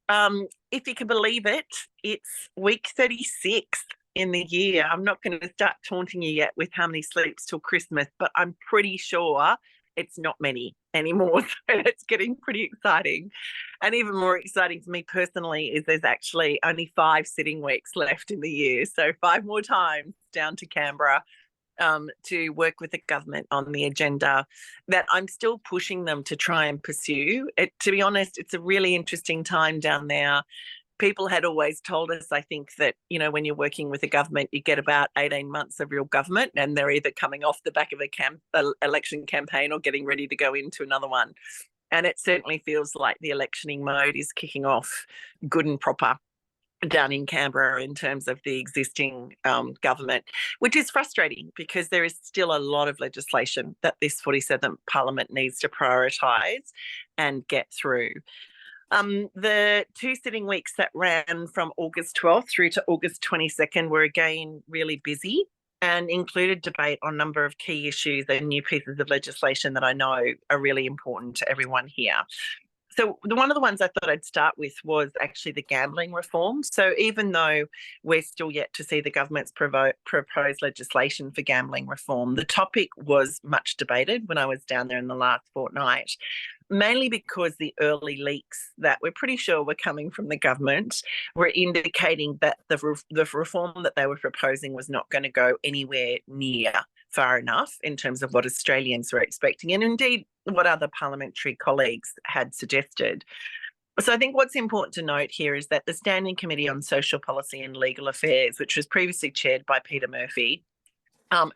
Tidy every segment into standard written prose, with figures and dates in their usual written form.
If you can believe it, it's week 36 in the year. I'm not going to start taunting you yet with how many sleeps till Christmas, but I'm pretty sure it's not many anymore. So it's getting pretty exciting. And even more exciting to me personally is there's actually only 5 sitting weeks left in the year. So 5 more times down to Canberra to work with the government on the agenda that I'm still pushing them to try and pursue. To be honest, it's a really interesting time down there. People had always told us, I think, that, when you're working with the government, you get about 18 months of real government and they're either coming off the back of a election campaign or getting ready to go into another one. And it certainly feels like the electioning mode is kicking off good and proper down in Canberra in terms of the existing government, which is frustrating because there is still a lot of legislation that this 47th Parliament needs to prioritise and get through. The 2 sitting weeks that ran from August 12th through to August 22nd were again really busy and included debate on a number of key issues and new pieces of legislation that I know are really important to everyone here. So one of the ones I thought I'd start with was actually the gambling reform. So even though we're still yet to see the government's proposed legislation for gambling reform, the topic was much debated when I was down there in the last fortnight, mainly because the early leaks that we're pretty sure were coming from the government were indicating that the reform that they were proposing was not going to go anywhere near far enough in terms of what Australians were expecting, and indeed what other parliamentary colleagues had suggested. So I think what's important to note here is that the Standing Committee on Social Policy and Legal Affairs, which was previously chaired by Peter Murphy,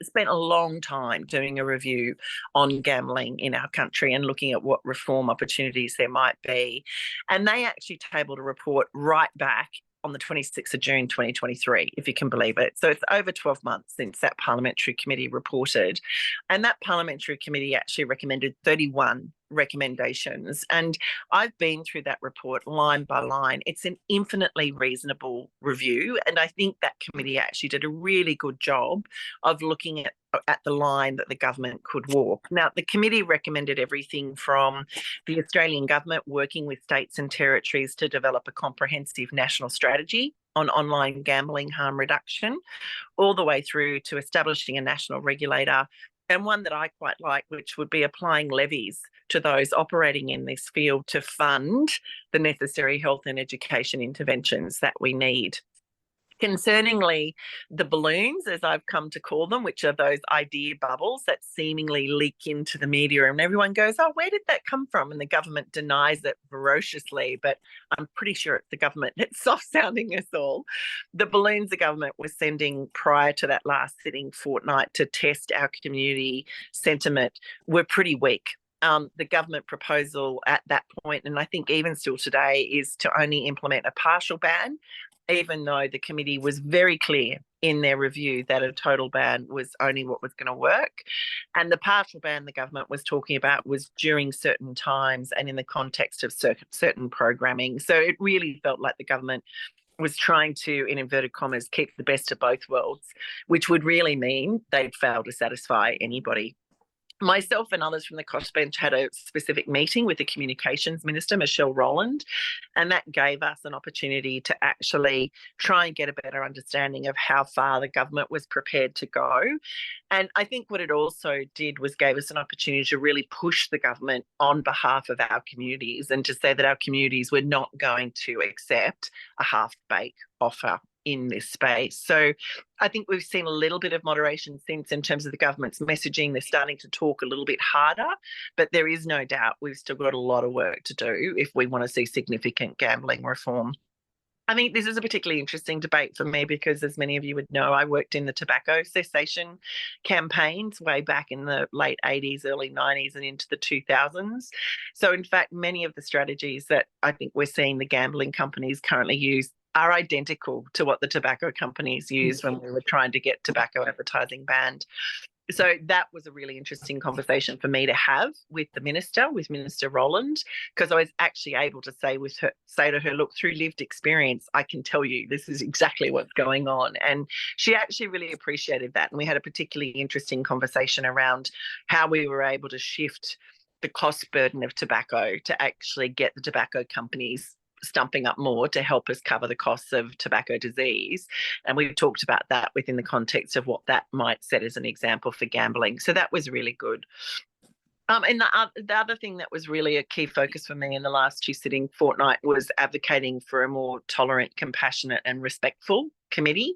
spent a long time doing a review on gambling in our country and looking at what reform opportunities there might be. And they actually tabled a report right back on the 26th of June 2023, if you can believe it. So it's over 12 months since that parliamentary committee reported. And that parliamentary committee actually recommended 31 recommendations. And I've been through that report line by line. It's an infinitely reasonable review. And I think that committee actually did a really good job of looking at the line that the government could walk. Now, the committee recommended everything from the Australian government working with states and territories to develop a comprehensive national strategy on online gambling harm reduction, all the way through to establishing a national regulator, and one that I quite like, which would be applying levies to those operating in this field to fund the necessary health and education interventions that we need. Concerningly, the balloons, as I've come to call them, which are those idea bubbles that seemingly leak into the media and everyone goes, oh, where did that come from? And the government denies it ferociously, but I'm pretty sure it's the government that's soft-sounding us all. The balloons the government was sending prior to that last sitting fortnight to test our community sentiment were pretty weak. The government proposal at that point, and I think even still today, is to only implement a partial ban, even though the committee was very clear in their review that a total ban was only what was going to work. And the partial ban the government was talking about was during certain times and in the context of certain programming. So it really felt like the government was trying to, in inverted commas, keep the best of both worlds, which would really mean they'd fail to satisfy anybody. Myself and others from the crossbench had a specific meeting with the Communications Minister, Michelle Rowland, and that gave us an opportunity to actually try and get a better understanding of how far the government was prepared to go. And I think what it also did was gave us an opportunity to really push the government on behalf of our communities and to say that our communities were not going to accept a half-baked offer in this space. So I think we've seen a little bit of moderation since in terms of the government's messaging. They're starting to talk a little bit harder, but there is no doubt we've still got a lot of work to do if we want to see significant gambling reform. I think this is a particularly interesting debate for me because, as many of you would know, I worked in the tobacco cessation campaigns way back in the late 80s, early 90s and into the 2000s. So, in fact, many of the strategies that I think we're seeing the gambling companies currently use are identical to what the tobacco companies used when we were trying to get tobacco advertising banned. So that was a really interesting conversation for me to have with the minister, with Minister Rowland, because I was actually able to say to her, look, through lived experience, I can tell you this is exactly what's going on. And she actually really appreciated that. And we had a particularly interesting conversation around how we were able to shift the cost burden of tobacco to actually get the tobacco companies stumping up more to help us cover the costs of tobacco disease. And we talked about that within the context of what that might set as an example for gambling. So that was really good. And the other thing that was really a key focus for me in the last two sitting fortnight was advocating for a more tolerant, compassionate and respectful community.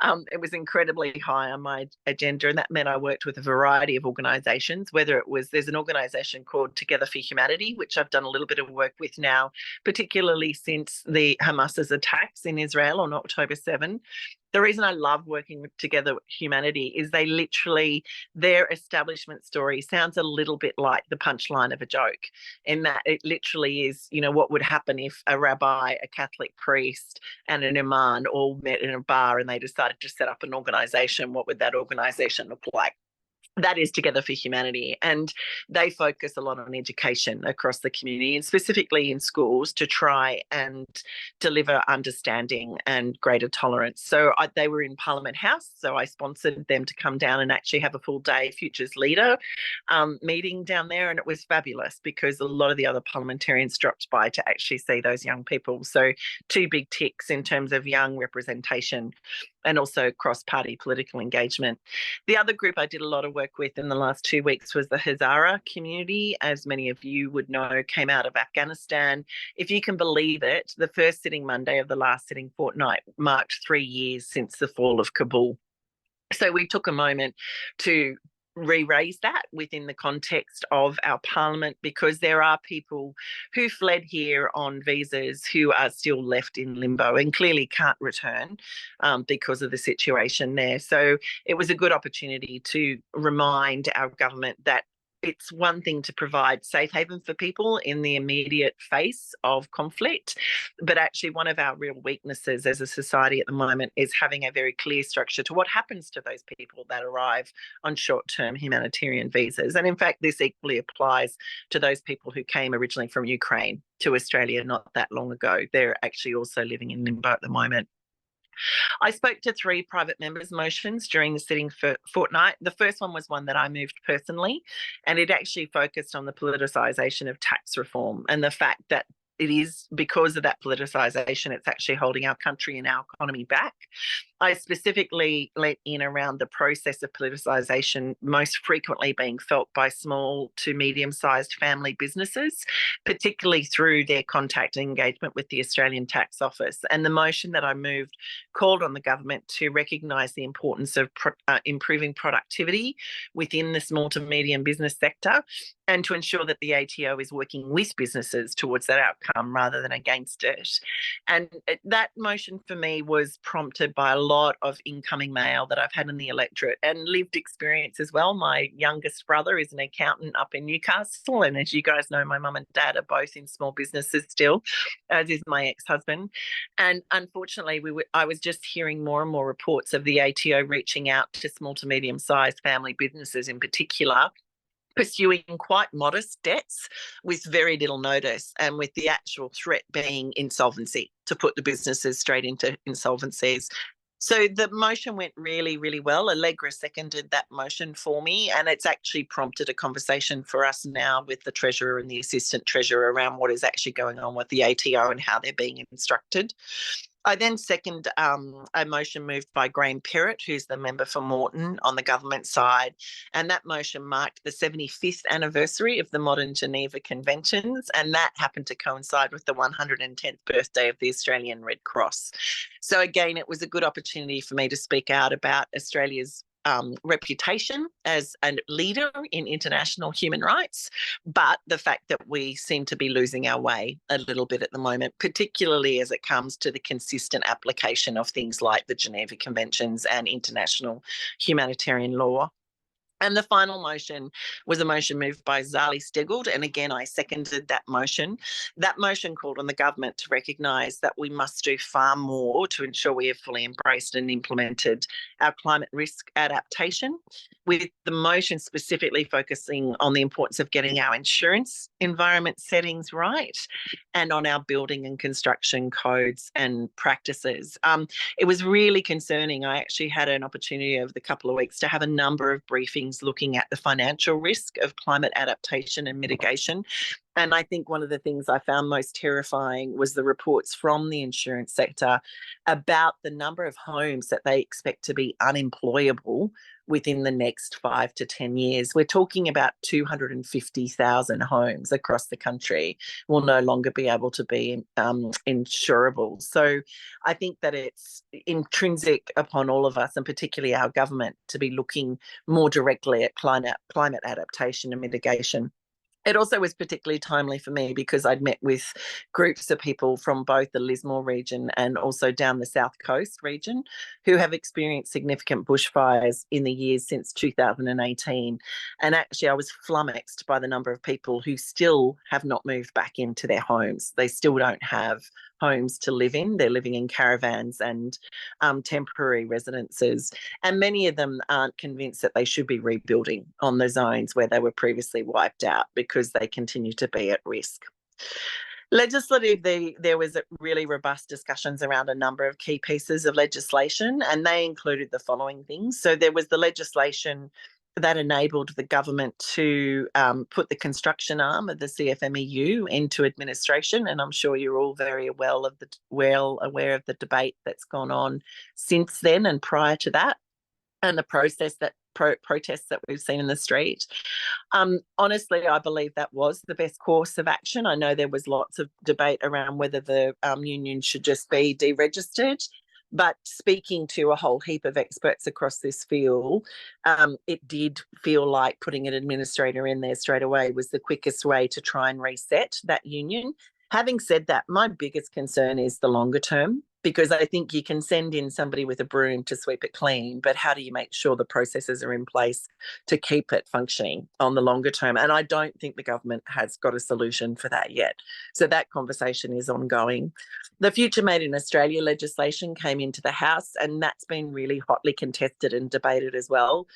It was incredibly high on my agenda, and that meant I worked with a variety of organisations, whether it was, there's an organisation called Together for Humanity, which I've done a little bit of work with now, particularly since the Hamas's attacks in Israel on October 7. The reason I love working with Together Humanity is their establishment story sounds a little bit like the punchline of a joke, in that it literally is, what would happen if a rabbi, a Catholic priest, and an imam all met in a bar and they decided to set up an organisation. What would that organisation look like? That is Together for Humanity, and they focus a lot on education across the community and specifically in schools to try and deliver understanding and greater tolerance. So they were in Parliament House, so I sponsored them to come down and actually have a full day Futures Leader meeting down there, and it was fabulous because a lot of the other parliamentarians dropped by to actually see those young people. So 2 big ticks in terms of young representation and also cross-party political engagement. The other group I did a lot of work with in the last 2 weeks was the Hazara community. As many of you would know, came out of Afghanistan. If you can believe it, the first sitting Monday of the last sitting fortnight marked 3 years since the fall of Kabul. So we took a moment to re-raise that within the context of our parliament, because there are people who fled here on visas who are still left in limbo and clearly can't return because of the situation there. So it was a good opportunity to remind our government that it's one thing to provide safe haven for people in the immediate face of conflict, but actually one of our real weaknesses as a society at the moment is having a very clear structure to what happens to those people that arrive on short-term humanitarian visas. And in fact, this equally applies to those people who came originally from Ukraine to Australia not that long ago. They're actually also living in limbo at the moment. I spoke to 3 private members' motions during the sitting fortnight. The first one was one that I moved personally, and it actually focused on the politicisation of tax reform and the fact that it is because of that politicisation, it's actually holding our country and our economy back. I specifically let in around the process of politicisation most frequently being felt by small to medium-sized family businesses, particularly through their contact and engagement with the Australian Tax Office. And the motion that I moved called on the government to recognise the importance of improving productivity within the small to medium business sector and to ensure that the ATO is working with businesses towards that outcome rather than against it. And that motion for me was prompted by a lot of incoming mail that I've had in the electorate and lived experience as well. My youngest brother is an accountant up in Newcastle, and as you guys know, my mum and dad are both in small businesses still, as is my ex-husband. And unfortunately, I was just hearing more and more reports of the ATO reaching out to small to medium-sized family businesses in particular, pursuing quite modest debts with very little notice, and with the actual threat being insolvency, to put the businesses straight into insolvencies. So the motion went really, really well. Allegra seconded that motion for me, and it's actually prompted a conversation for us now with the Treasurer and the Assistant Treasurer around what is actually going on with the ATO and how they're being instructed. I then second a motion moved by Graham Perrott, who's the member for Moreton on the government side, and that motion marked the 75th anniversary of the Modern Geneva Conventions, and that happened to coincide with the 110th birthday of the Australian Red Cross. So again, it was a good opportunity for me to speak out about Australia's reputation as a leader in international human rights, but the fact that we seem to be losing our way a little bit at the moment, particularly as it comes to the consistent application of things like the Geneva Conventions and international humanitarian law. And the final motion was a motion moved by Zali Steggall, and again, I seconded that motion. That motion called on the government to recognise that we must do far more to ensure we have fully embraced and implemented our climate risk adaptation, with the motion specifically focusing on the importance of getting our insurance environment settings right and on our building and construction codes and practices. It was really concerning. I actually had an opportunity over the couple of weeks to have a number of briefings looking at the financial risk of climate adaptation and mitigation. And I think one of the things I found most terrifying was the reports from the insurance sector about the number of homes that they expect to be unemployable within the next 5 to 10 years. We're talking about 250,000 homes across the country will no longer be able to be insurable. So I think that it's intrinsic upon all of us, and particularly our government, to be looking more directly at climate adaptation and mitigation. It also was particularly timely for me because I'd met with groups of people from both the Lismore region and also down the South Coast region who have experienced significant bushfires in the years since 2018. And actually, I was flummoxed by the number of people who still have not moved back into their homes. They still don't have homes to live in. They're living in caravans and temporary residences. And many of them aren't convinced that they should be rebuilding on the zones where they were previously wiped out because they continue to be at risk. Legislatively, there was really robust discussions around a number of key pieces of legislation, and they included the following things. So there was the legislation that enabled the government to put the construction arm of the CFMEU into administration. And I'm sure you're all very well aware of the debate that's gone on since then and prior to that, and the protests that we've seen in the street. Honestly, I believe that was the best course of action. I know there was lots of debate around whether the union should just be deregistered. But speaking to a whole heap of experts across this field, it did feel like putting an administrator in there straight away was the quickest way to try and reset that union. Having said that, my biggest concern is the longer term, because I think you can send in somebody with a broom to sweep it clean, but how do you make sure the processes are in place to keep it functioning on the longer term? And I don't think the government has got a solution for that yet. So that conversation is ongoing. The Future Made in Australia legislation came into the House, and that's been really hotly contested and debated as well.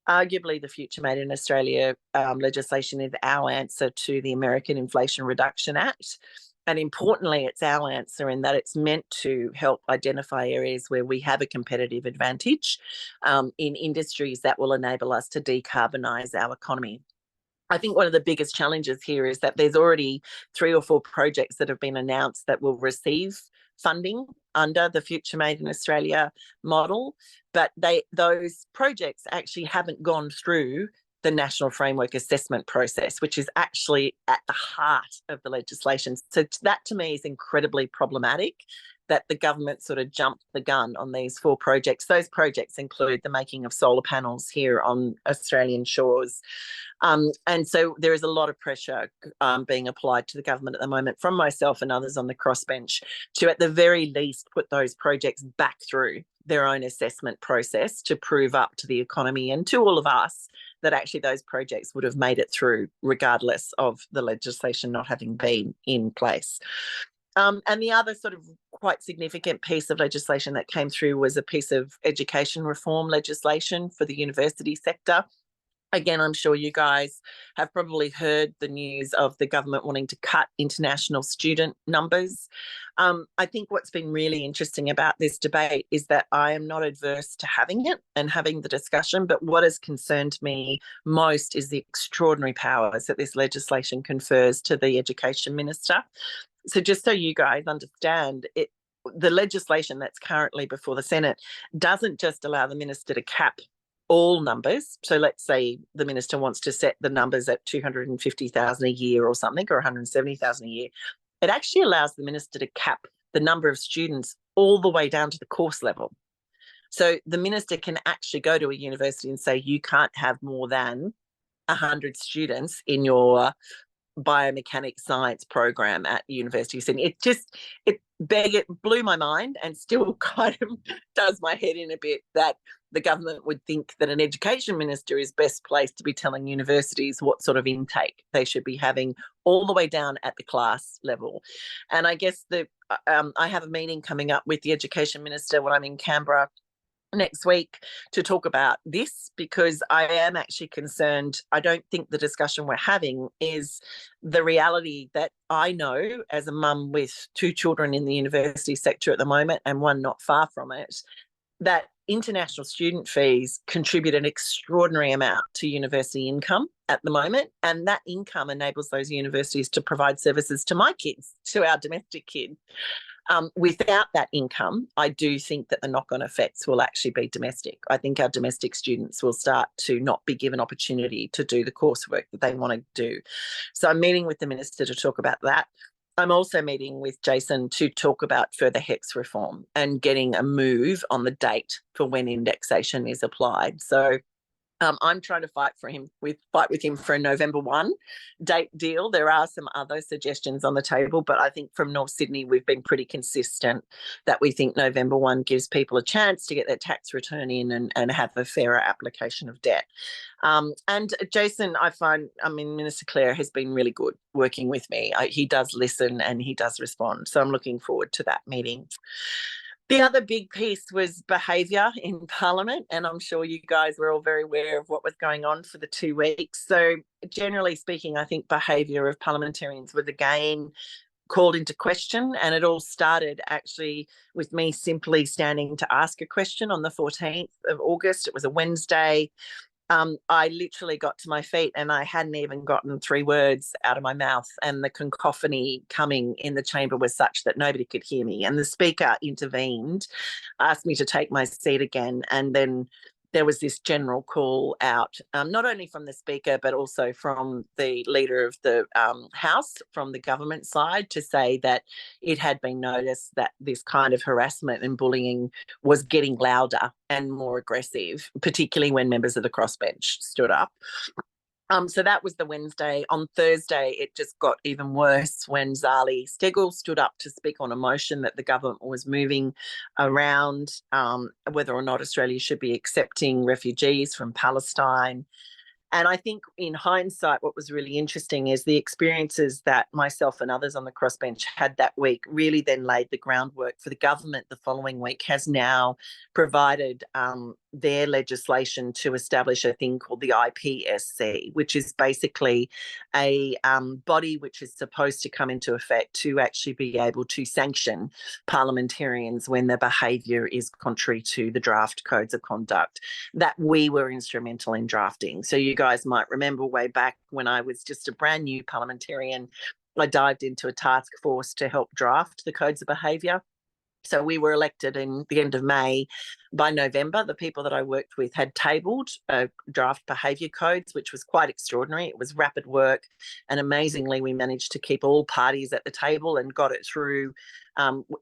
Arguably, the Future Made in Australia legislation is our answer to the American Inflation Reduction Act. And importantly, it's our answer in that it's meant to help identify areas where we have a competitive advantage in industries that will enable us to decarbonise our economy. I think one of the biggest challenges here is that there's already 3 or 4 projects that have been announced that will receive funding under the Future Made in Australia model, but those projects actually haven't gone through the National Framework Assessment process, which is actually at the heart of the legislation. So that to me is incredibly problematic, that the government sort of jumped the gun on these 4 projects. Those projects include the making of solar panels here on Australian shores. And so there is a lot of pressure being applied to the government at the moment from myself and others on the crossbench to, at the very least, put those projects back through their own assessment process to prove up to the economy and to all of us that actually those projects would have made it through regardless of the legislation not having been in place. And the other sort of quite significant piece of legislation that came through was a piece of education reform legislation for the university sector. Again, I'm sure you guys have probably heard the news of the government wanting to cut international student numbers. I think what's been really interesting about this debate is that I am not adverse to having it and having the discussion, but what has concerned me most is the extraordinary powers that this legislation confers to the Education Minister. So just so you guys understand, the legislation that's currently before the Senate doesn't just allow the minister to cap all numbers. So let's say the minister wants to set the numbers at 250,000 a year or something, or 170,000 a year. It actually allows the minister to cap the number of students all the way down to the course level. So the minister can actually go to a university and say, you can't have more than 100 students in your biomechanics science program at University of Sydney. It blew my mind, and still kind of does my head in a bit that the government would think that an education minister is best placed to be telling universities what sort of intake they should be having all the way down at the class level. And I guess I have a meeting coming up with the education minister when I'm in Canberra next week to talk about this, because I am actually concerned. I don't think the discussion we're having is the reality that I know as a mum with 2 children in the university sector at the moment and one not far from it, that international student fees contribute an extraordinary amount to university income at the moment, and that income enables those universities to provide services to my kids, to our domestic kids. Without that income, I do think that the knock-on effects will actually be domestic. I think our domestic students will start to not be given opportunity to do the coursework that they want to do. So I'm meeting with the Minister to talk about that. I'm also meeting with Jason to talk about further HECS reform and getting a move on the date for when indexation is applied. So I'm trying to fight with him for a November 1 date deal. There are some other suggestions on the table, but I think from North Sydney we've been pretty consistent that we think November 1 gives people a chance to get their tax return in and have a fairer application of debt. And Jason, Minister Kylea has been really good working with me. He does listen and he does respond. So I'm looking forward to that meeting. The other big piece was behaviour in Parliament, and I'm sure you guys were all very aware of what was going on for the 2 weeks. So generally speaking, I think behaviour of parliamentarians was again called into question, and it all started actually with me simply standing to ask a question on the 14th of August. It was a Wednesday. I literally got to my feet and I hadn't even gotten 3 words out of my mouth, and the cacophony coming in the chamber was such that nobody could hear me. And the Speaker intervened, asked me to take my seat again, and then there was this general call out, not only from the Speaker, but also from the Leader of the House, from the government side, to say that it had been noticed that this kind of harassment and bullying was getting louder and more aggressive, particularly when members of the crossbench stood up. So that was the Wednesday. On Thursday, it just got even worse when Zali Steggall stood up to speak on a motion that the government was moving around whether or not Australia should be accepting refugees from Palestine. And I think in hindsight, what was really interesting is the experiences that myself and others on the crossbench had that week really then laid the groundwork for the government the following week has now provided their legislation to establish a thing called the IPSC, which is basically a body which is supposed to come into effect to actually be able to sanction parliamentarians when their behaviour is contrary to the draft codes of conduct that we were instrumental in drafting. So you guys might remember way back when I was just a brand new parliamentarian, I dived into a task force to help draft the codes of behaviour. So we were elected in the end of May. By November, the people that I worked with had tabled draft behaviour codes, which was quite extraordinary. It was rapid work. And amazingly, we managed to keep all parties at the table and got it through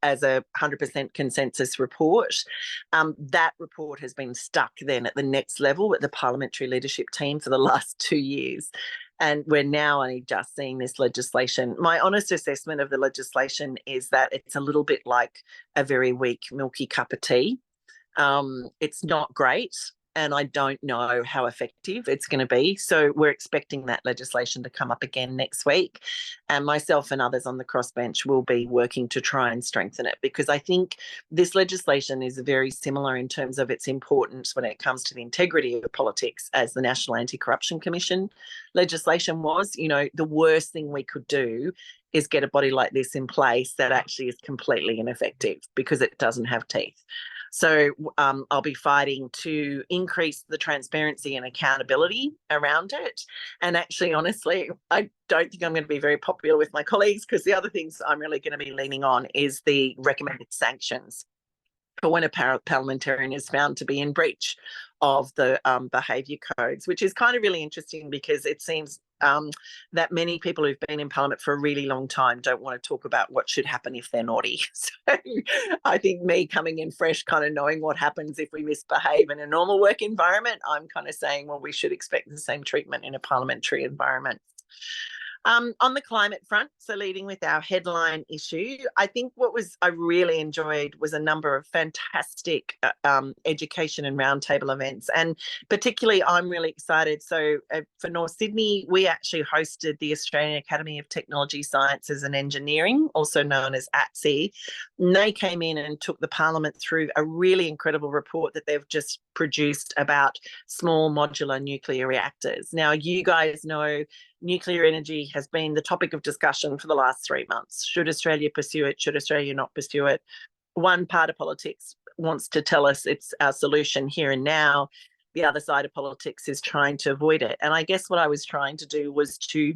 as a 100% consensus report. That report has been stuck then at the next level with the parliamentary leadership team for the last 2 years. And we're now only just seeing this legislation. My honest assessment of the legislation is that it's a little bit like a very weak, milky cup of tea. It's not great, and I don't know how effective it's going to be. So we're expecting that legislation to come up again next week. And myself and others on the crossbench will be working to try and strengthen it, because I think this legislation is very similar in terms of its importance when it comes to the integrity of politics as the National Anti-Corruption Commission legislation was. You know, the worst thing we could do is get a body like this in place that actually is completely ineffective because it doesn't have teeth. So I'll be fighting to increase the transparency and accountability around it. And actually, honestly, I don't think I'm going to be very popular with my colleagues, because the other things I'm really going to be leaning on is the recommended sanctions for when a parliamentarian is found to be in breach of the behaviour codes, which is kind of really interesting because it seems that many people who've been in Parliament for a really long time don't want to talk about what should happen if they're naughty. So I think me coming in fresh, kind of knowing what happens if we misbehave in a normal work environment, I'm kind of saying, well, we should expect the same treatment in a parliamentary environment. On the climate front, so leading with our headline issue, I think I really enjoyed was a number of fantastic education and roundtable events. And particularly, I'm really excited. So for North Sydney, we actually hosted the Australian Academy of Technology, Sciences and Engineering, also known as ATSE. And they came in and took the Parliament through a really incredible report that they've just produced about small modular nuclear reactors. Now, you guys know nuclear energy has been the topic of discussion for the last 3 months. Should Australia pursue it? Should Australia not pursue it? One part of politics wants to tell us it's our solution here and now. The other side of politics is trying to avoid it. And I guess what I was trying to do was to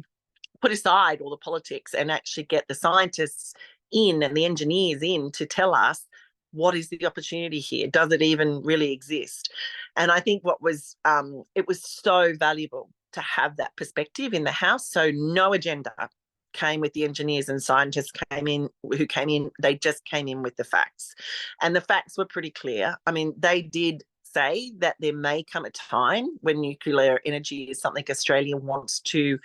put aside all the politics and actually get the scientists in and the engineers in to tell us what is the opportunity here? Does it even really exist? And I think it was so valuable to have that perspective in the House. So no agenda came with the engineers and scientists who came in, they just came in with the facts. And the facts were pretty clear. I mean, they did say that there may come a time when nuclear energy is something Australia wants to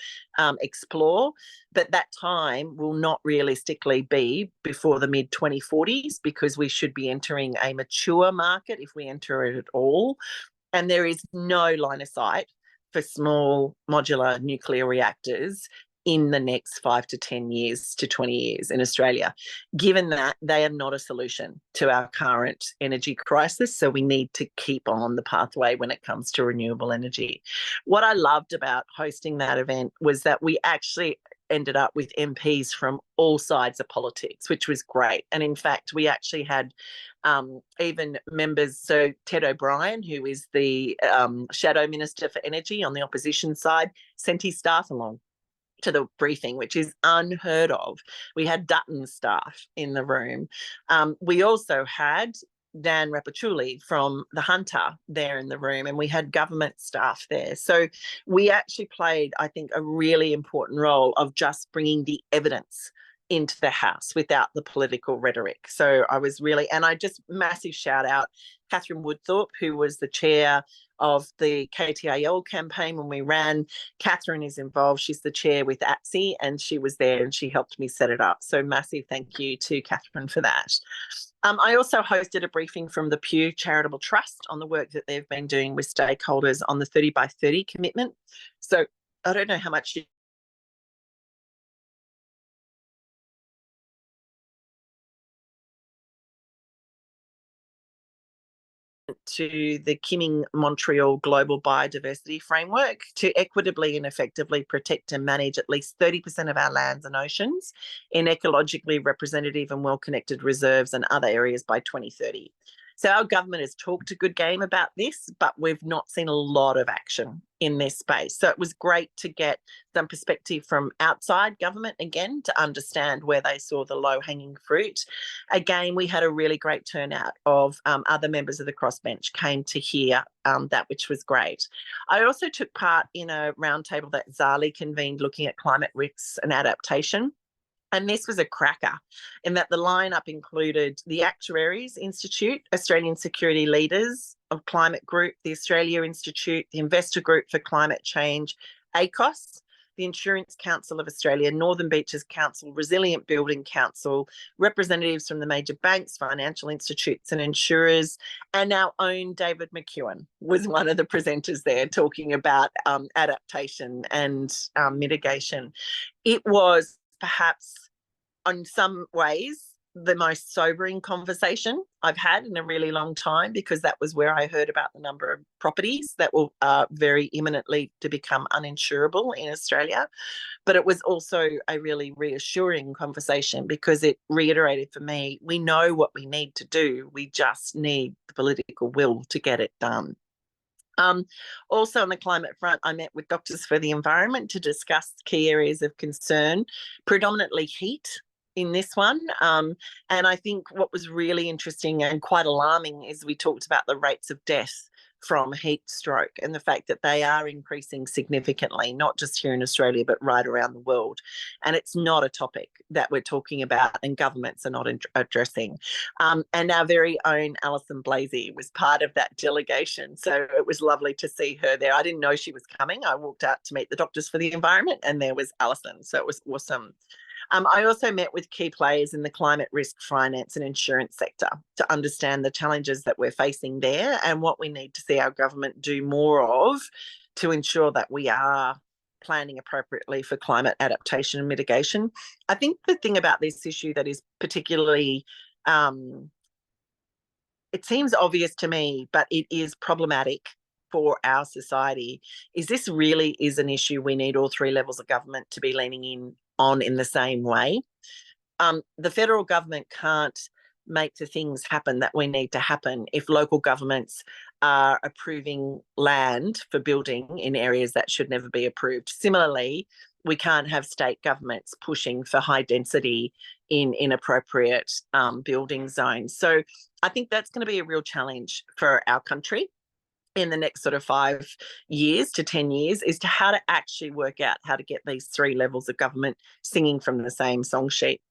explore, but that time will not realistically be before the mid-2040s, because we should be entering a mature market if we enter it at all. And there is no line of sight for small modular nuclear reactors in the next 5 to 10 years to 20 years in Australia. Given that, they are not a solution to our current energy crisis, so we need to keep on the pathway when it comes to renewable energy. What I loved about hosting that event was that we actually ended up with MPs from all sides of politics, which was great. And in fact, we actually had even members, so Ted O'Brien, who is the Shadow Minister for Energy on the opposition side, sent his staff along to the briefing, which is unheard of. We had Dutton staff in the room. We also had Dan Rapachuli from the Hunter there in the room, and we had government staff there. So we actually played, I think, a really important role of just bringing the evidence into the House without the political rhetoric. So I was really, and I just massive shout out Catherine Woodthorpe, who was the chair of the KTAL campaign when we ran. Catherine is involved. She's the chair with ATSI, and she was there and she helped me set it up. So massive thank you to Catherine for that. I also hosted a briefing from the Pew Charitable Trust on the work that they've been doing with stakeholders on the 30 by 30 commitment. So I don't know how much you to the Kimming Montreal Global Biodiversity Framework to equitably and effectively protect and manage at least 30% of our lands and oceans in ecologically representative and well-connected reserves and other areas by 2030. So our government has talked a good game about this, but we've not seen a lot of action in this space. So it was great to get some perspective from outside government again to understand where they saw the low-hanging fruit. Again, we had a really great turnout of other members of the crossbench came to hear that, which was great. I also took part in a roundtable that Zali convened looking at climate risks and adaptation. And this was a cracker in that the lineup included the Actuaries Institute, Australian Security Leaders of Climate Group, the Australia Institute, the Investor Group for Climate Change, ACOS, the Insurance Council of Australia, Northern Beaches Council, Resilient Building Council, representatives from the major banks, financial institutes and insurers, and our own David McEwen was one of the presenters there talking about adaptation and mitigation. It was perhaps in some ways the most sobering conversation I've had in a really long time, because that was where I heard about the number of properties that will very imminently to become uninsurable in Australia. But it was also a really reassuring conversation because it reiterated for me, we know what we need to do. We just need the political will to get it done. Also on the climate front, I met with Doctors for the Environment to discuss key areas of concern, predominantly heat in this one. And I think what was really interesting and quite alarming is we talked about the rates of death from heat stroke and the fact that they are increasing significantly, not just here in Australia, but right around the world. And it's not a topic that we're talking about and governments are not addressing. And our very own Alison Blasey was part of that delegation. So it was lovely to see her there. I didn't know she was coming. I walked out to meet the Doctors for the Environment and there was Alison. So it was awesome. I also met with key players in the climate risk finance and insurance sector to understand the challenges that we're facing there and what we need to see our government do more of to ensure that we are planning appropriately for climate adaptation and mitigation. I think the thing about this issue that is particularly, it seems obvious to me, but it is problematic for our society, is this really is an issue we need all three levels of government to be leaning in on in the same way. The federal government can't make the things happen that we need to happen if local governments are approving land for building in areas that should never be approved. Similarly, we can't have state governments pushing for high density in inappropriate building zones. So I think that's going to be a real challenge for our country in the next sort of 5 years to 10 years, is to how to actually work out how to get these three levels of government singing from the same song sheet.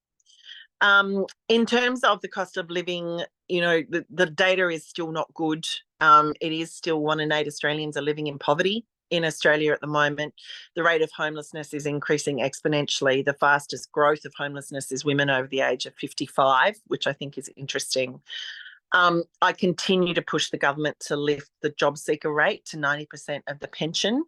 In terms of the cost of living, the data is still not good. It is still 1 in 8 Australians are living in poverty in Australia at the moment. The rate of homelessness is increasing exponentially. The fastest growth of homelessness is women over the age of 55, which I think is interesting. I continue to push the government to lift the job seeker rate to 90% of the pension.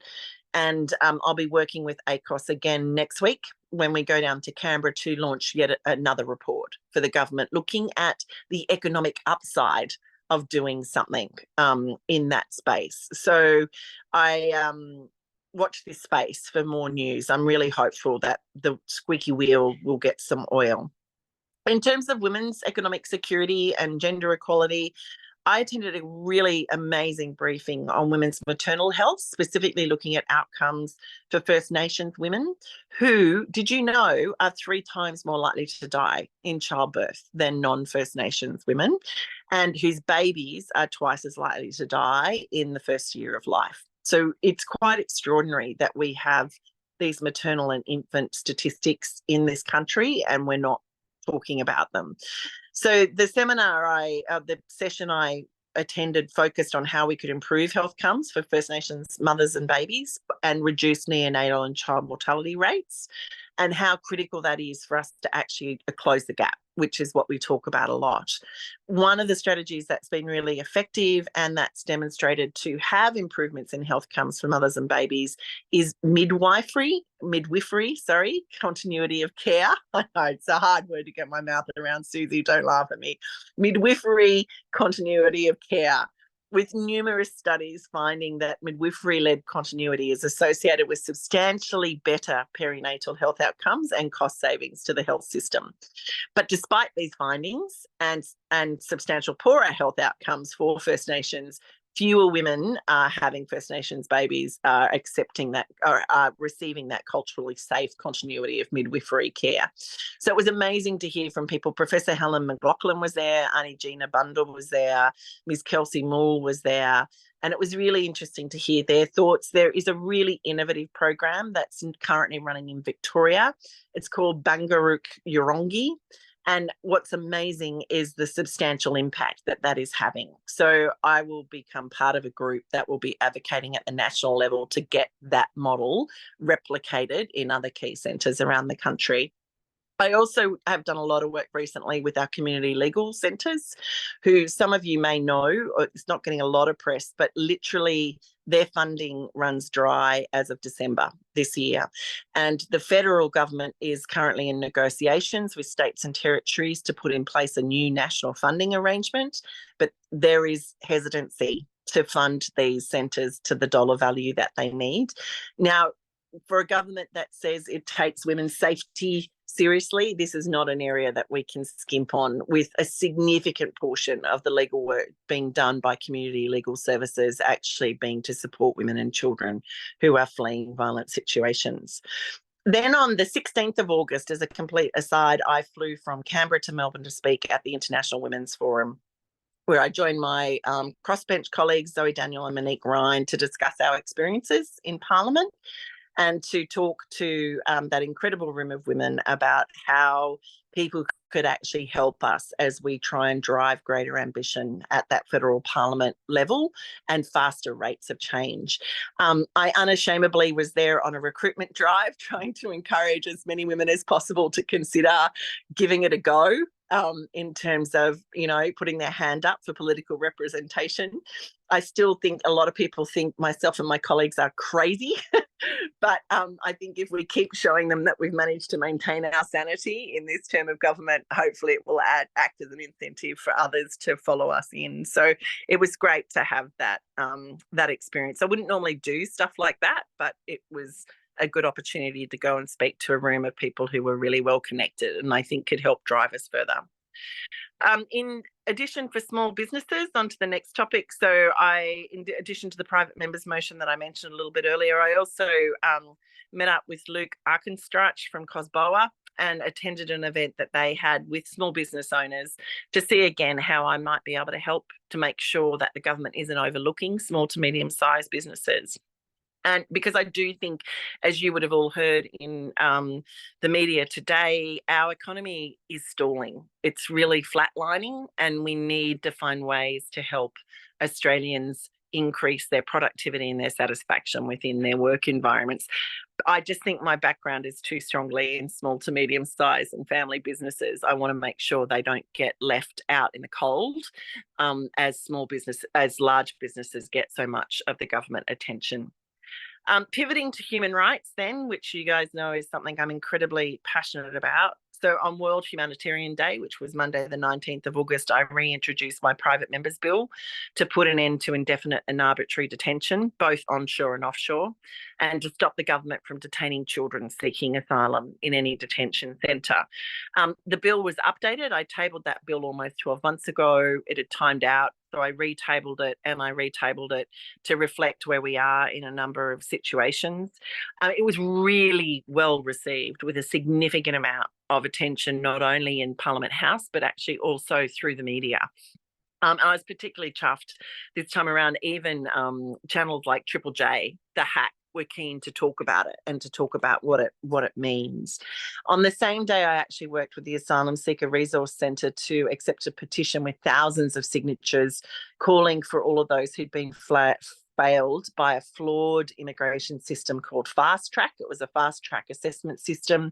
And I'll be working with ACOS again next week when we go down to Canberra to launch yet another report for the government, looking at the economic upside of doing something in that space. So I watch this space for more news. I'm really hopeful that the squeaky wheel will get some oil. In terms of women's economic security and gender equality, I attended a really amazing briefing on women's maternal health, specifically looking at outcomes for First Nations women who, did you know, are 3 times more likely to die in childbirth than non-First Nations women, and whose babies are twice as likely to die in the first year of life. So it's quite extraordinary that we have these maternal and infant statistics in this country and we're not talking about them. So the session I attended focused on how we could improve health outcomes for First Nations mothers and babies and reduce neonatal and child mortality rates, and how critical that is for us to actually close the gap, which is what we talk about a lot. One of the strategies that's been really effective and that's demonstrated to have improvements in health outcomes for mothers and babies is midwifery, continuity of care. I know it's a hard word to get my mouth around, Susie, don't laugh at me. Midwifery, continuity of care, with numerous studies finding that midwifery-led continuity is associated with substantially better perinatal health outcomes and cost savings to the health system. But despite these findings and substantial poorer health outcomes for First Nations, fewer women are having First Nations babies are accepting that or are receiving that culturally safe continuity of midwifery care. So it was amazing to hear from people. Professor Helen McLaughlin was there, Auntie Gina Bundle was there, Ms. Kelsey Moore was there, and it was really interesting to hear their thoughts. There is a really innovative program that's currently running in Victoria. It's called Bangaruk Yorongi. And what's amazing is the substantial impact that that is having. So I will become part of a group that will be advocating at the national level to get that model replicated in other key centres around the country. I also have done a lot of work recently with our community legal centres, who some of you may know, it's not getting a lot of press, but literally their funding runs dry as of December this year. And the federal government is currently in negotiations with states and territories to put in place a new national funding arrangement, but there is hesitancy to fund these centres to the dollar value that they need. Now, for a government that says it takes women's safety seriously, this is not an area that we can skimp on, with a significant portion of the legal work being done by community legal services actually being to support women and children who are fleeing violent situations. Then on the 16th of August, as a complete aside, I flew from Canberra to Melbourne to speak at the International Women's Forum, where I joined my crossbench colleagues, Zoe Daniel and Monique Ryan, to discuss our experiences in Parliament and to talk to that incredible room of women about how people could actually help us as we try and drive greater ambition at that federal parliament level and faster rates of change. I unashamedly was there on a recruitment drive, trying to encourage as many women as possible to consider giving it a go. In terms of, putting their hand up for political representation. I still think a lot of people think myself and my colleagues are crazy, but I think if we keep showing them that we've managed to maintain our sanity in this term of government, hopefully it will act as an incentive for others to follow us in. So it was great to have that experience. I wouldn't normally do stuff like that, but it was a good opportunity to go and speak to a room of people who were really well connected and I think could help drive us further. In addition, for small businesses, onto the next topic. So in addition to the private members motion that I mentioned a little bit earlier, I also met up with Luke Arkenstrach from Cosboa and attended an event that they had with small business owners to see again how I might be able to help to make sure that the government isn't overlooking small to medium-sized businesses. And because I do think, as you would have all heard in the media today, our economy is stalling. It's really flatlining, and we need to find ways to help Australians increase their productivity and their satisfaction within their work environments. I just think my background is too strongly in small to medium size and family businesses. I want to make sure they don't get left out in the cold as large businesses get so much of the government attention. Pivoting to human rights then, which you guys know is something I'm incredibly passionate about. So on World Humanitarian Day, which was Monday the 19th of August, I reintroduced my private members bill to put an end to indefinite and arbitrary detention, both onshore and offshore, and to stop the government from detaining children seeking asylum in any detention centre. The bill was updated. I tabled that bill almost 12 months ago. It had timed out, so I retabled it to reflect where we are in a number of situations. It was really well received, with a significant amount of attention, not only in Parliament House, but actually also through the media. I was particularly chuffed this time around. Even channels like Triple J, The Hack, were keen to talk about it and to talk about what it means. On the same day, I actually worked with the Asylum Seeker Resource Centre to accept a petition with thousands of signatures calling for all of those who'd been failed by a flawed immigration system called Fast Track. It was a fast track assessment system.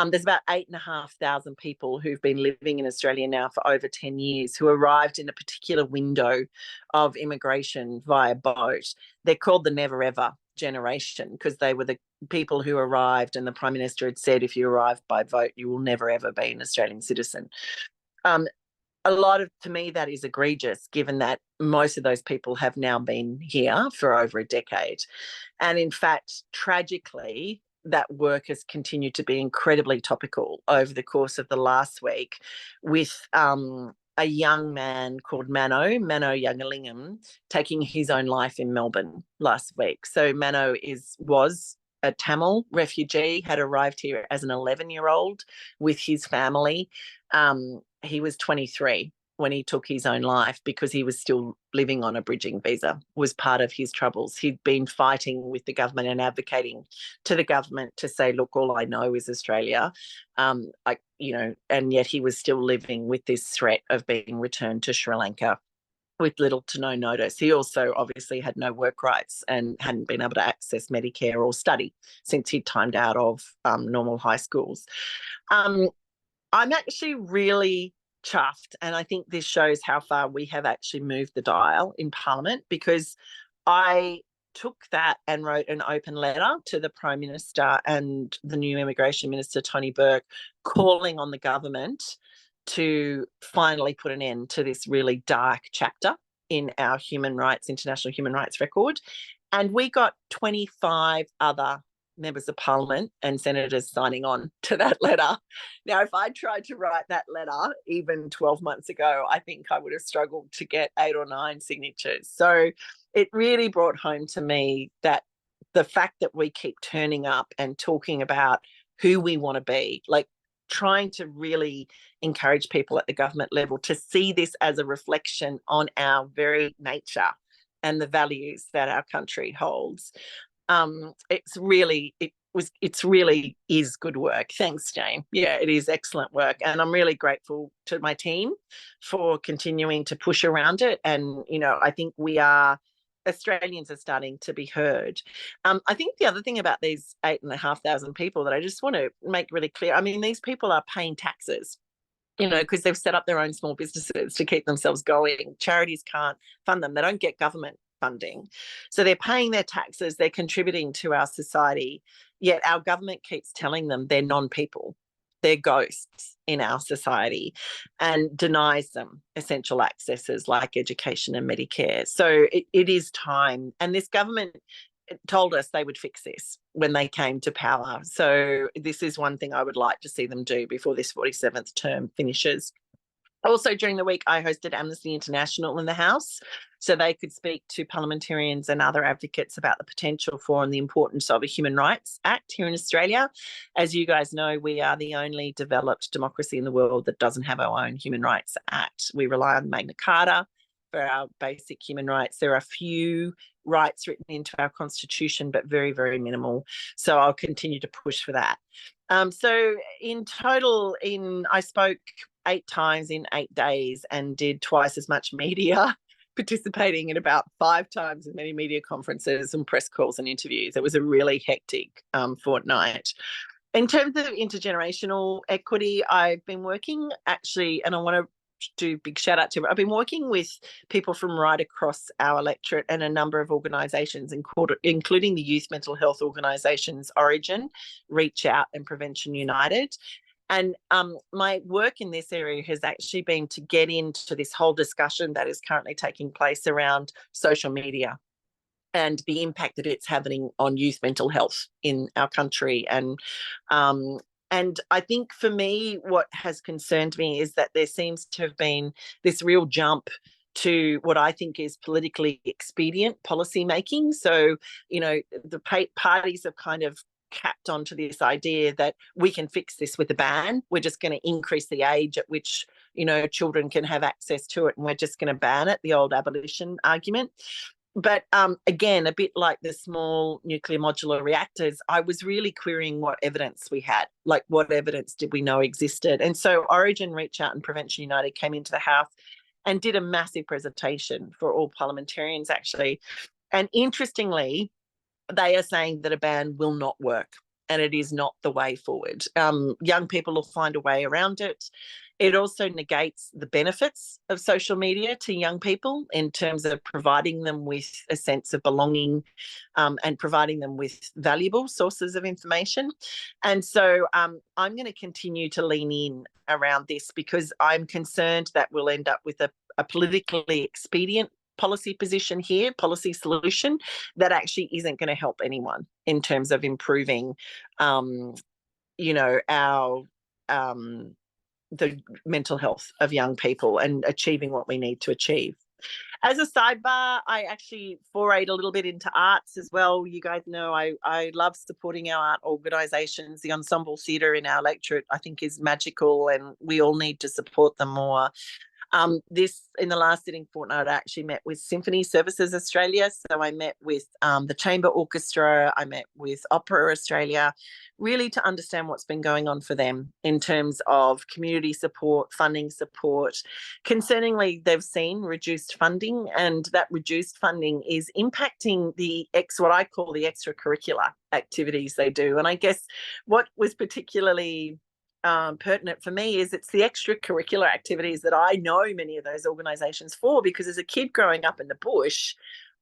There's about 8,500 people who've been living in Australia now for over 10 years who arrived in a particular window of immigration via boat. They're called the never ever generation because they were the people who arrived, and the Prime Minister had said, if you arrive by vote, you will never ever be an Australian citizen. To me, that is egregious, given that most of those people have now been here for over a decade. And in fact, tragically, that work has continued to be incredibly topical over the course of the last week, with a young man called Mano Youngalingam, taking his own life in Melbourne last week. So Mano was a Tamil refugee, had arrived here as an 11-year-old with his family. He was 23 when he took his own life because he was still living on a bridging visa, was part of his troubles. He'd been fighting with the government and advocating to the government to say, look, all I know is Australia. And yet he was still living with this threat of being returned to Sri Lanka with little to no notice. He also obviously had no work rights and hadn't been able to access Medicare or study since he'd timed out of normal high schools. I'm actually really chuffed, and I think this shows how far we have actually moved the dial in Parliament, because I took that and wrote an open letter to the Prime Minister and the new Immigration Minister, Tony Burke, calling on the government to finally put an end to this really dark chapter in our international human rights record. And we got 25 other members of Parliament and senators signing on to that letter. Now, if I tried to write that letter even 12 months ago, I think I would have struggled to get 8 or 9 signatures. So it really brought home to me that the fact that we keep turning up and talking about who we want to be, like trying to really encourage people at the government level to see this as a reflection on our very nature and the values that our country holds. It's really is good work. Thanks, Jane. Yeah, it is excellent work. And I'm really grateful to my team for continuing to push around it. And, I think Australians are starting to be heard. I think the other thing about these 8,500 people that I just want to make really clear, these people are paying taxes, because they've set up their own small businesses to keep themselves going. Charities can't fund them. They don't get government funding. So they're paying their taxes, they're contributing to our society, yet our government keeps telling them they're non-people, they're ghosts in our society, and denies them essential accesses like education and Medicare. So it is time. And this government told us they would fix this when they came to power. So this is one thing I would like to see them do before this 47th term finishes. Also, during the week, I hosted Amnesty International in the House so they could speak to parliamentarians and other advocates about the potential for and the importance of a Human Rights Act here in Australia. As you guys know, we are the only developed democracy in the world that doesn't have our own Human Rights Act. We rely on Magna Carta for our basic human rights. There are a few rights written into our constitution, but very, very minimal. So I'll continue to push for that. So in total, I spoke 8 times in 8 days and did twice as much media, participating in about 5 times as many media conferences and press calls and interviews. It was a really hectic fortnight. In terms of intergenerational equity, I've been working actually, and I want to do a big shout out to, I've been working with people from right across our electorate and a number of organisations, including the youth mental health organisations Origin, Reach Out and Prevention United. And my work in this area has actually been to get into this whole discussion that is currently taking place around social media and the impact that it's having on youth mental health in our country. And I think for me, what has concerned me is that there seems to have been this real jump to what I think is politically expedient policy making. So, the parties have kind of capped onto this idea that we can fix this with a ban. We're just going to increase the age at which, children can have access to it, and we're just going to ban it, the old abolition argument. But again, a bit like the small nuclear modular reactors, I was really querying what evidence we had, like what evidence did we know existed. And so Origin, Reach Out and Prevention United came into the House and did a massive presentation for all parliamentarians, actually. And interestingly, they are saying that a ban will not work and it is not the way forward. Young people will find a way around it. It also negates the benefits of social media to young people in terms of providing them with a sense of belonging and providing them with valuable sources of information. And so I'm going to continue to lean in around this because I'm concerned that we'll end up with a politically expedient policy position here, policy solution that actually isn't going to help anyone in terms of improving, the mental health of young people and achieving what we need to achieve. As a sidebar, I actually forayed a little bit into arts as well. You guys know I love supporting our art organisations. The ensemble theatre in our electorate, I think, is magical and we all need to support them more. In the last sitting fortnight, I actually met with Symphony Services Australia. So I met with the Chamber Orchestra, I met with Opera Australia, really to understand what's been going on for them in terms of community support, funding support. Concerningly, they've seen reduced funding, and that reduced funding is impacting what I call the extracurricular activities they do. And I guess what was particularly pertinent for me is it's the extracurricular activities that I know many of those organisations for, because as a kid growing up in the bush,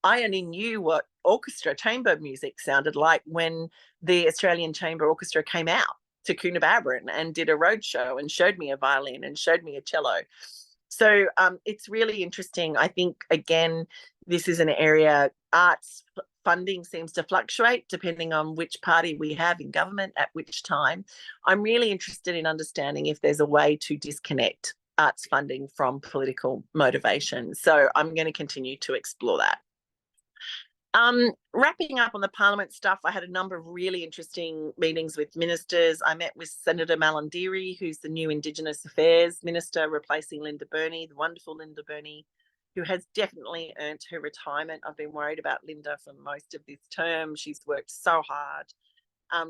I only knew what orchestra chamber music sounded like when the Australian Chamber Orchestra came out to Coonabarabran and did a roadshow and showed me a violin and showed me a cello. So it's really interesting. I think, again, this is an area, arts funding seems to fluctuate depending on which party we have in government at which time. I'm really interested in understanding if there's a way to disconnect arts funding from political motivation. So I'm going to continue to explore that. Wrapping up on the Parliament stuff, I had a number of really interesting meetings with ministers. I met with Senator Malandiri, who's the new Indigenous Affairs Minister, replacing Linda Burney, the wonderful Linda Burney, who has definitely earned her retirement. I've been worried about Linda for most of this term. She's worked so hard.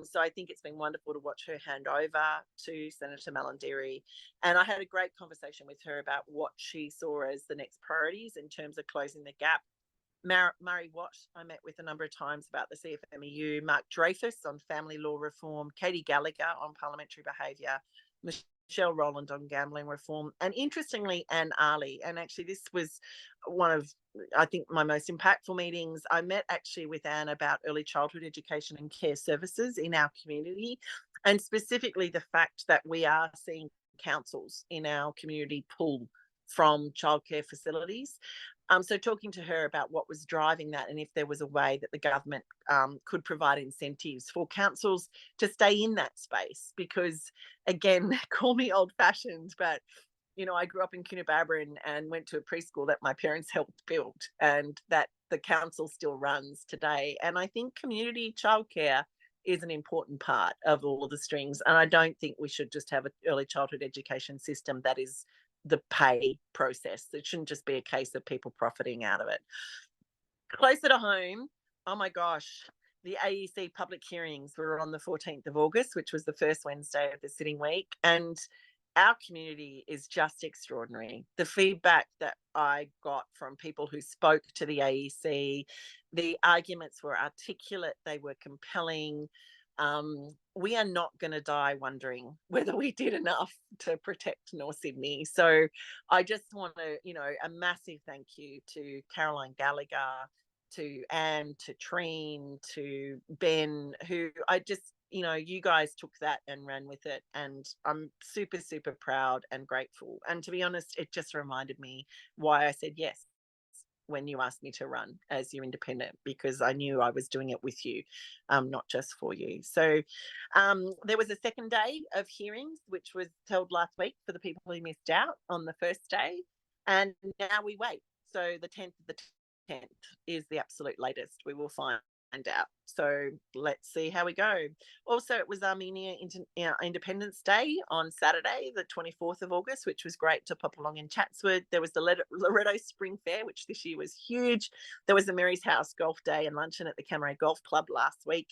So I think it's been wonderful to watch her hand over to Senator Malandiri. And I had a great conversation with her about what she saw as the next priorities in terms of closing the gap. Murray Watt, I met with a number of times about the CFMEU, Mark Dreyfus on family law reform, Katie Gallagher on parliamentary behaviour, Michelle Rowland on gambling reform, and interestingly, Anne Ali. And actually, this was one of, I think, my most impactful meetings. I met actually with Anne about early childhood education and care services in our community, and specifically the fact that we are seeing councils in our community pull from childcare facilities. So talking to her about what was driving that and if there was a way that the government could provide incentives for councils to stay in that space, because, again, call me old-fashioned, but I grew up in Coonabarabran and went to a preschool that my parents helped build and that the council still runs today. And I think community childcare is an important part of all of the strings. And I don't think we should just have an early childhood education system that is the pay process. It shouldn't just be a case of people profiting out of it. Closer to home, oh my gosh, the AEC public hearings were on the 14th of August, which was the first Wednesday of the sitting week. And our community is just extraordinary. The feedback that I got from people who spoke to the AEC, the arguments were articulate, they were compelling. We are not going to die wondering whether we did enough to protect North Sydney. So I just want to, a massive thank you to Caroline Gallagher, to Anne, to Treen, to Ben, who I just, you guys took that and ran with it. And I'm super, super proud and grateful. And to be honest, it just reminded me why I said yes when you asked me to run as your independent, because I knew I was doing it with you, not just for you. So there was a second day of hearings, which was held last week for the people who missed out on the first day. And now we wait. So the 10th of the 10th is the absolute latest. We will find out. So let's see how we go. Also, it was Armenia Independence Day on Saturday, the 24th of August, which was great to pop along in Chatswood. There was the Loretto Spring Fair, which this year was huge. There was the Mary's House Golf Day and luncheon at the Camaray Golf Club last week.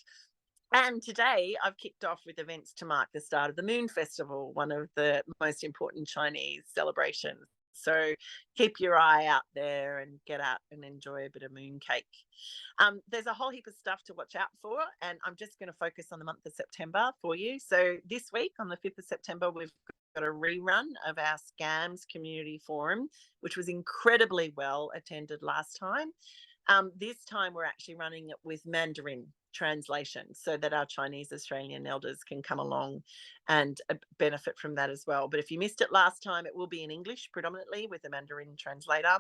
And today I've kicked off with events to mark the start of the Moon Festival, one of the most important Chinese celebrations. So keep your eye out there and get out and enjoy a bit of mooncake. There's a whole heap of stuff to watch out for, and I'm just going to focus on the month of September for you. So this week, on the 5th of September, we've got a rerun of our Scams Community Forum, which was incredibly well attended last time. This time we're actually running it with Mandarin translation so that our Chinese Australian elders can come along and benefit from that as well. But if you missed it last time, it will be in English predominantly with a Mandarin translator.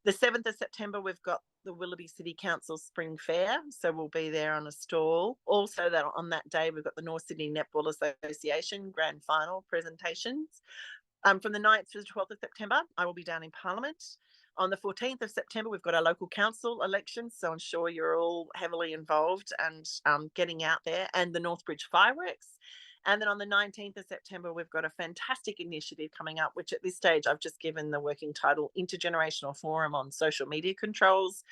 The 7th of September, we've got the Willoughby City Council Spring Fair. So we'll be there on a stall. Also that on that day, we've got the North Sydney Netball Association Grand Final presentations. From the 9th to the 12th of September, I will be down in Parliament. On the 14th of September, we've got our local council elections, so I'm sure you're all heavily involved and getting out there, and the Northbridge fireworks. And then on the 19th of September, we've got a fantastic initiative coming up, which at this stage I've just given the working title Intergenerational Forum on Social Media Controls.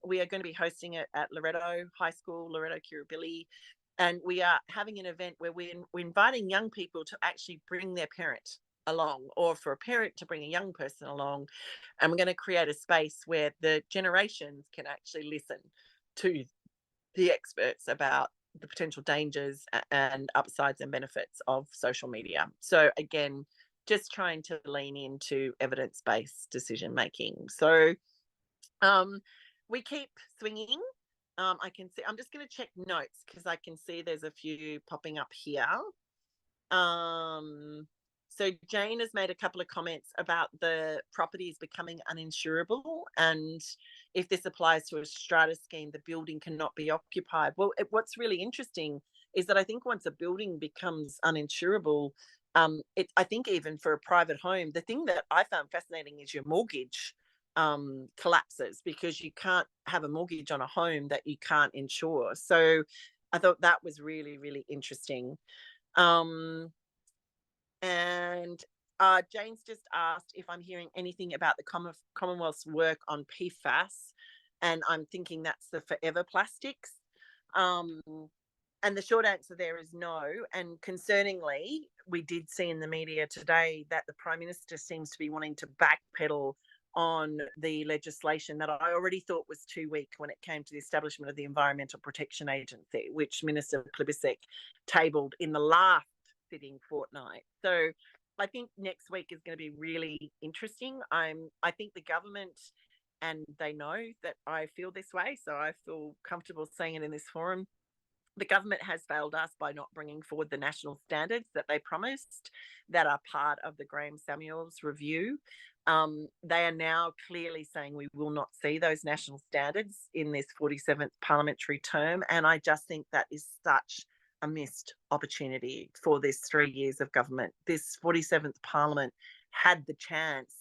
We are going to be hosting it at Loretto High School, Loretto Kirribilli, and we are having an event where we're inviting young people to actually bring their parent along, or for a parent to bring a young person along, and we're going to create a space where the generations can actually listen to the experts about the potential dangers and upsides and benefits of social media. So again, just trying to lean into evidence-based decision making. So we keep swinging. I can see, I'm just going to check notes because I can see there's a few popping up here. So Jane has made a couple of comments about the properties becoming uninsurable, and if this applies to a strata scheme, the building cannot be occupied. Well, what's really interesting is that I think once a building becomes uninsurable, I think even for a private home, the thing that I found fascinating is your mortgage collapses, because you can't have a mortgage on a home that you can't insure. So I thought that was really, really interesting. And Jane's just asked if I'm hearing anything about the Commonwealth's work on PFAS, and I'm thinking that's the forever plastics. And the short answer there is no. And concerningly, we did see in the media today that the Prime Minister seems to be wanting to backpedal on the legislation that I already thought was too weak when it came to the establishment of the Environmental Protection Agency, which Minister Plibersek tabled in the last sitting fortnight. So I think next week is going to be really interesting. I think the government, and they know that I feel this way, so I feel comfortable saying it in this forum, the government has failed us by not bringing forward the national standards that they promised that are part of the Graham Samuels review. They are now clearly saying we will not see those national standards in this 47th parliamentary term, and I just think that is such a missed opportunity for this 3 years of government. This 47th Parliament had the chance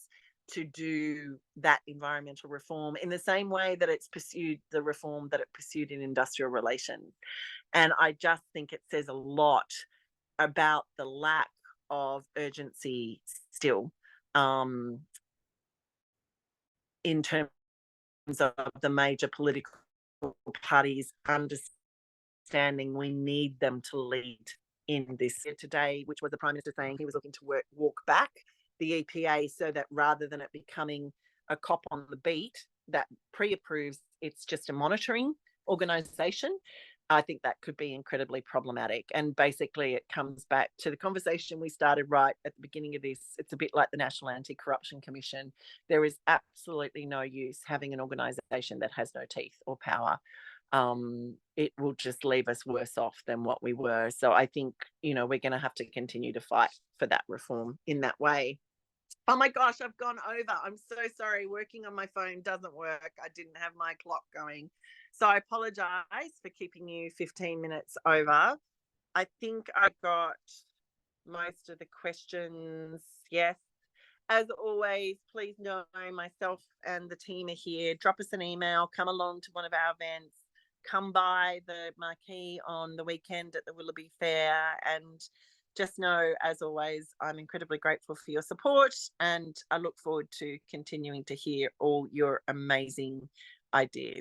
to do that environmental reform in the same way that it's pursued the reform that it pursued in industrial relations. And I just think it says a lot about the lack of urgency still, in terms of the major political parties understanding we need them to lead in this. Today, which was the Prime Minister saying he was looking to walk back the EPA so that rather than it becoming a cop on the beat that pre-approves, it's just a monitoring organisation. I think that could be incredibly problematic. And basically, it comes back to the conversation we started right at the beginning of this. It's a bit like the National Anti-Corruption Commission. There is absolutely no use having an organisation that has no teeth or power. It will just leave us worse off than what we were. So I think, we're going to have to continue to fight for that reform in that way. Oh my gosh, I've gone over. I'm so sorry. Working on my phone doesn't work. I didn't have my clock going. So I apologize for keeping you 15 minutes over. I think I got most of the questions. Yes. As always, please know myself and the team are here. Drop us an email, come along to one of our events, come by the marquee on the weekend at the Willoughby Fair, and just know, as always, I'm incredibly grateful for your support, and I look forward to continuing to hear all your amazing ideas.